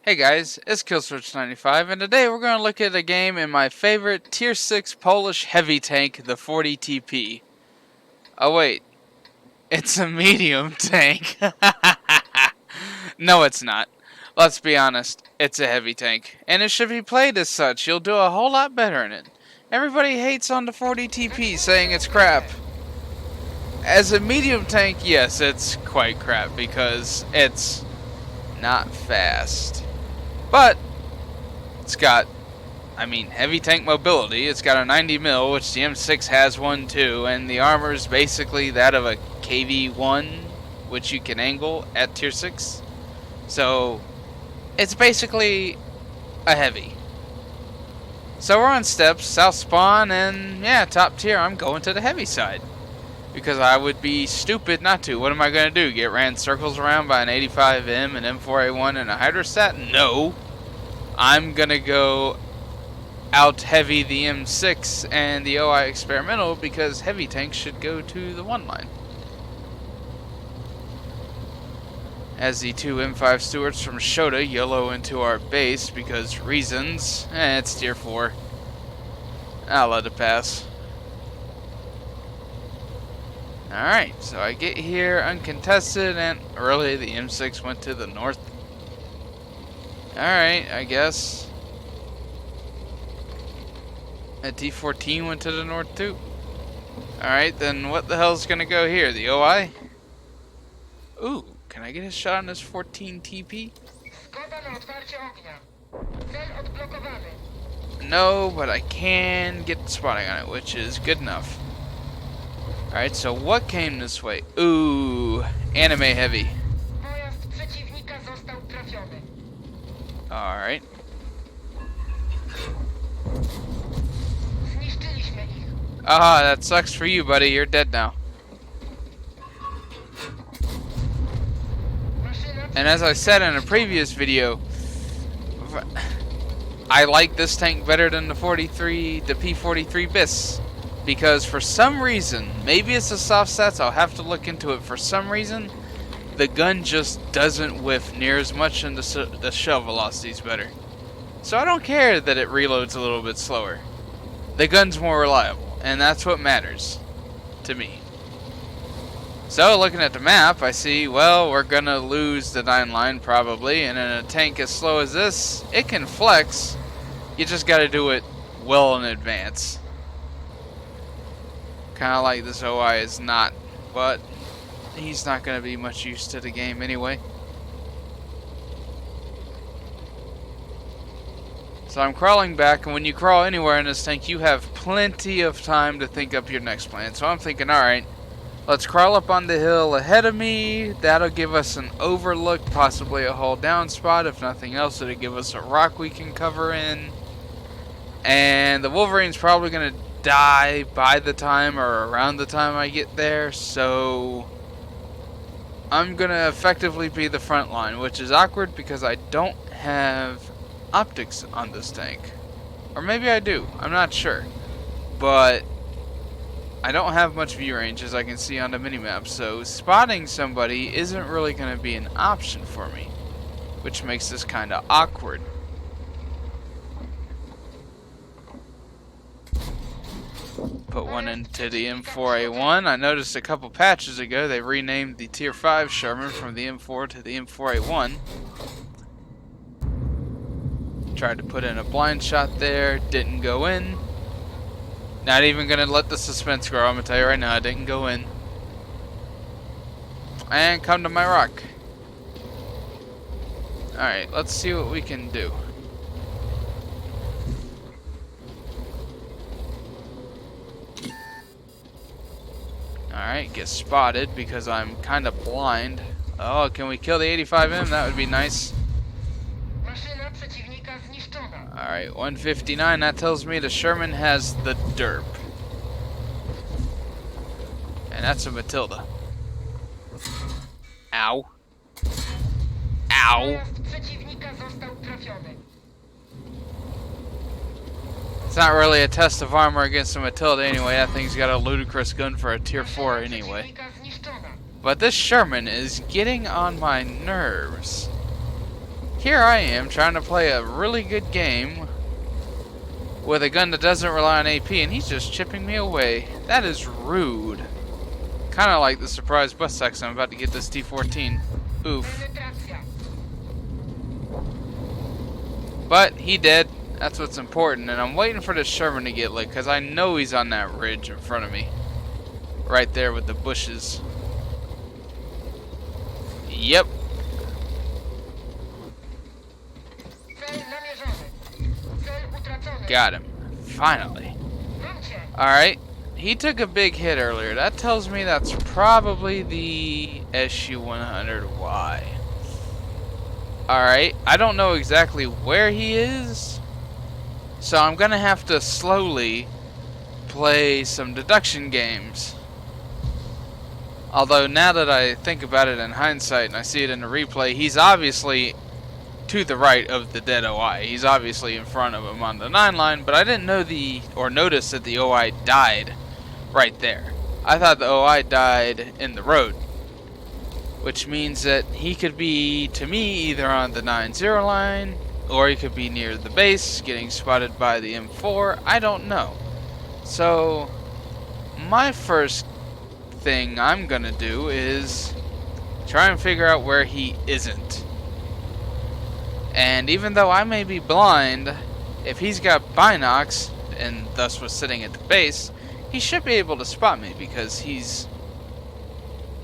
Hey guys, it's Killswitch95, and today we're going to look at a game in my favorite Tier 6 Polish heavy tank, the 40 TP. Oh wait, it's a medium tank. No, it's not. Let's be honest, it's a heavy tank, and it should be played as such. You'll do a whole lot better in it. Everybody hates on the 40 TP, saying it's crap. As a medium tank, yes, it's quite crap, because it's not fast. But it's got, heavy tank mobility. It's got a 90 mil, which the M6 has one too, and the armor is basically that of a KV-1, which you can angle at tier 6. So it's basically a heavy. So we're on steps, south spawn, and yeah, top tier. I'm going to the heavy side because I would be stupid not to. What am I going to do? Get ran circles around by an 85M, an M4A1, and a Hydrostat? No. I'm going to go out heavy the M6 and the OI experimental because heavy tanks should go to the 1 line. As the 2 M5 Stewards from Shota YOLO into our base because reasons. It's tier 4. I'll let it pass. Alright, so I get here uncontested, and early the M6 went to the north. Alright, I guess. A D14 went to the north too. Alright, then what the hell's gonna go here? The OI? Ooh, can I get a shot on this 14 TP? No, but I can get the spotting on it, which is good enough. Alright, so what came this way? Ooh, anime heavy. Alright. Ah, that sucks for you, buddy. You're dead now. And as I said in a previous video, I like this tank better than the P43 BIS. Because for some reason, maybe it's the soft stats, I'll have to look into it. For some reason, the gun just doesn't whiff near as much, and the shell velocity is better. So I don't care that it reloads a little bit slower. The gun's more reliable, and that's what matters to me. So looking at the map, I see, well, we're gonna lose the 9 line probably, and in a tank as slow as this, it can flex. You just gotta do it well in advance. Kinda like this OI is not, but he's not gonna be much use to the game anyway. So I'm crawling back, and when you crawl anywhere in this tank, you have plenty of time to think up your next plan. So I'm thinking, alright, let's crawl up on the hill ahead of me. That'll give us an overlook, possibly a hull down spot. If nothing else, it'll give us a rock we can cover in. And the Wolverine's probably going to die by the time or around the time I get there. So I'm going to effectively be the front line, which is awkward because I don't have optics on this tank. Or maybe I do. I'm not sure. But I don't have much view range, as I can see on the minimap, so spotting somebody isn't really going to be an option for me, which makes this kind of awkward. Put one into the M4A1. I noticed a couple patches ago they renamed the Tier 5 Sherman from the M4 to the M4A1. Tried to put in a blind shot there, didn't go in. Not even gonna let the suspense grow, I'm gonna tell you right now, it didn't go in. And come to my rock. Alright, let's see what we can do. Alright, get spotted because I'm kinda blind. Oh, can we kill the 85M? That would be nice. Alright, 159, that tells me the Sherman has the derp. And that's a Matilda. Ow. Ow. It's not really a test of armor against a Matilda anyway. That thing's got a ludicrous gun for a tier 4 anyway. But this Sherman is getting on my nerves. here I am trying to play a really good game with a gun that doesn't rely on AP, and he's just chipping me away. That is rude. Kind of like the surprise bus sex I'm about to get this T-14. Oof. But he did. That's what's important. And I'm waiting for the Sherman to get lit, because I know he's on that ridge in front of me. Right there with the bushes. Yep. Got him. Finally. Alright. He took a big hit earlier. That tells me that's probably the SU-100Y. Alright. I don't know exactly where he is. So I'm going to have to slowly play some deduction games. Although now that I think about it in hindsight and I see it in the replay, he's obviously to the right of the dead OI. He's obviously in front of him on the 9 line, but I didn't know notice that the OI died right there. I thought the OI died in the road, which means that he could be, to me, either on the 9-0 line, or he could be near the base, getting spotted by the M4. I don't know. So, my first thing I'm gonna do is try and figure out where he isn't. And even though I may be blind, if he's got binocs, and thus was sitting at the base, he should be able to spot me because he's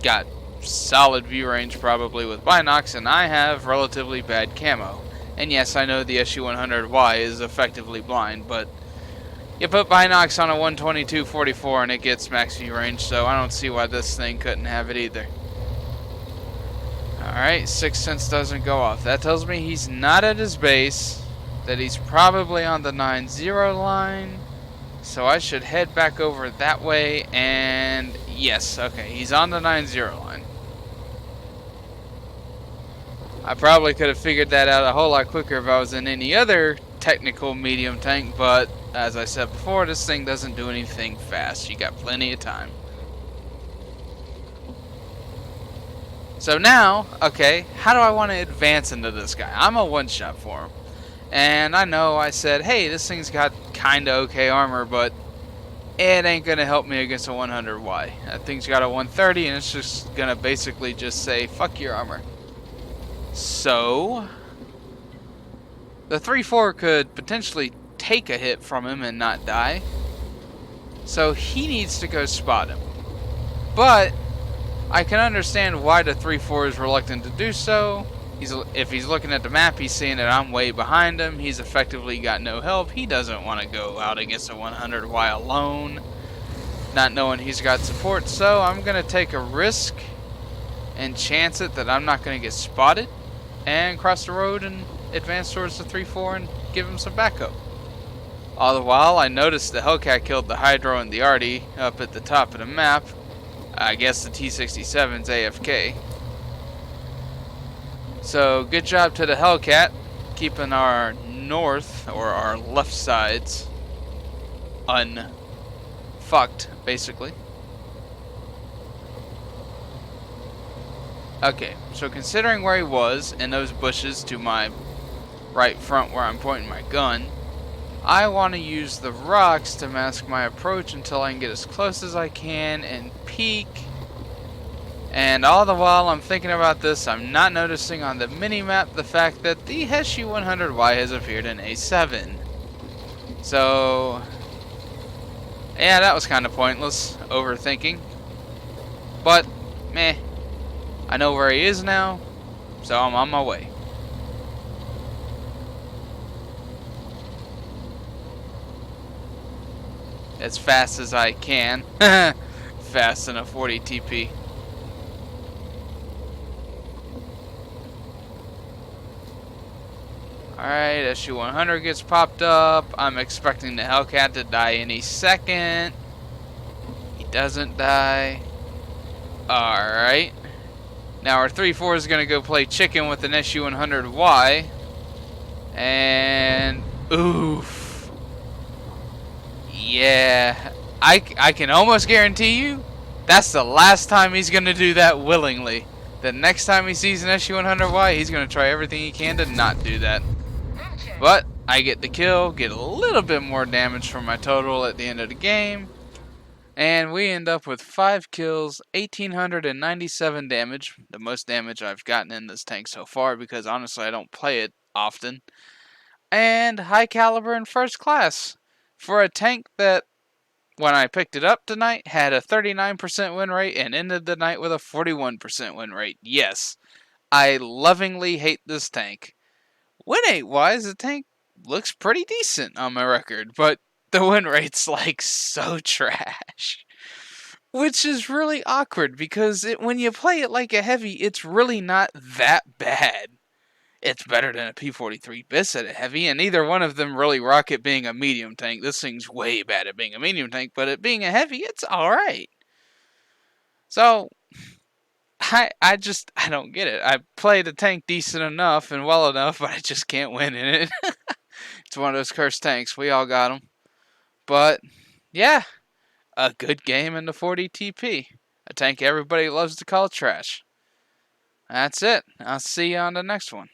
got solid view range probably with binocs, and I have relatively bad camo. And yes, I know the SU-100Y is effectively blind, but you put binocs on a 122-44 and it gets max view range, so I don't see why this thing couldn't have it either. Alright, Sixth Sense doesn't go off. That tells me he's not at his base, that he's probably on the 9-0 line, so I should head back over that way, and yes, okay, he's on the 9-0 line. I probably could have figured that out a whole lot quicker if I was in any other technical medium tank, but as I said before, this thing doesn't do anything fast. You got plenty of time. So now, okay, how do I want to advance into this guy? I'm a one-shot for him. And I know I said, hey, this thing's got kinda okay armor, but it ain't gonna help me against a 100Y. That thing's got a 130, and it's just gonna basically just say, fuck your armor. So, the 3-4 could potentially take a hit from him and not die. So he needs to go spot him. But I can understand why the 3-4 is reluctant to do so. If he's looking at the map, he's seeing that I'm way behind him. He's effectively got no help. He doesn't want to go out against a 100Y alone, not knowing he's got support. So I'm going to take a risk and chance it that I'm not going to get spotted, and cross the road and advance towards the 3-4 and give him some backup. All the while, I noticed the Hellcat killed the Hydro and the Arty up at the top of the map. I guess the T-67's AFK. So, good job to the Hellcat, keeping our north, or our left sides, unfucked, basically. Okay, so considering where he was in those bushes to my right front where I'm pointing my gun, I want to use the rocks to mask my approach until I can get as close as I can and peek. And all the while I'm thinking about this, I'm not noticing on the mini-map the fact that the SU-100Y has appeared in A7. So, yeah, that was kind of pointless, overthinking. But, meh. I know where he is now, so I'm on my way. As fast as I can. Fast in a 40 TP. Alright, SU-100 gets popped up. I'm expecting the Hellcat to die any second. He doesn't die. Alright. Now our 3-4 is going to go play chicken with an SU-100Y. And oof. Yeah. I can almost guarantee you that's the last time he's going to do that willingly. The next time he sees an SU-100Y, he's going to try everything he can to not do that. But I get the kill, get a little bit more damage from my total at the end of the game, and we end up with 5 kills, 1,897 damage, the most damage I've gotten in this tank so far because honestly I don't play it often, and high caliber in first class for a tank that when I picked it up tonight had a 39% win rate and ended the night with a 41% win rate. Yes, I lovingly hate this tank. Win rate wise, the tank looks pretty decent on my record, but the win rate's like so trash. Which is really awkward because when you play it like a heavy, it's really not that bad. It's better than a P-43 BIS at a heavy, and neither one of them really rock it being a medium tank. This thing's way bad at being a medium tank, but at being a heavy, it's alright. So, I don't get it. I play the tank decent enough and well enough, but I just can't win in it. It's one of those cursed tanks. We all got them. But, yeah, a good game in the 40 TP. A tank everybody loves to call trash. That's it. I'll see you on the next one.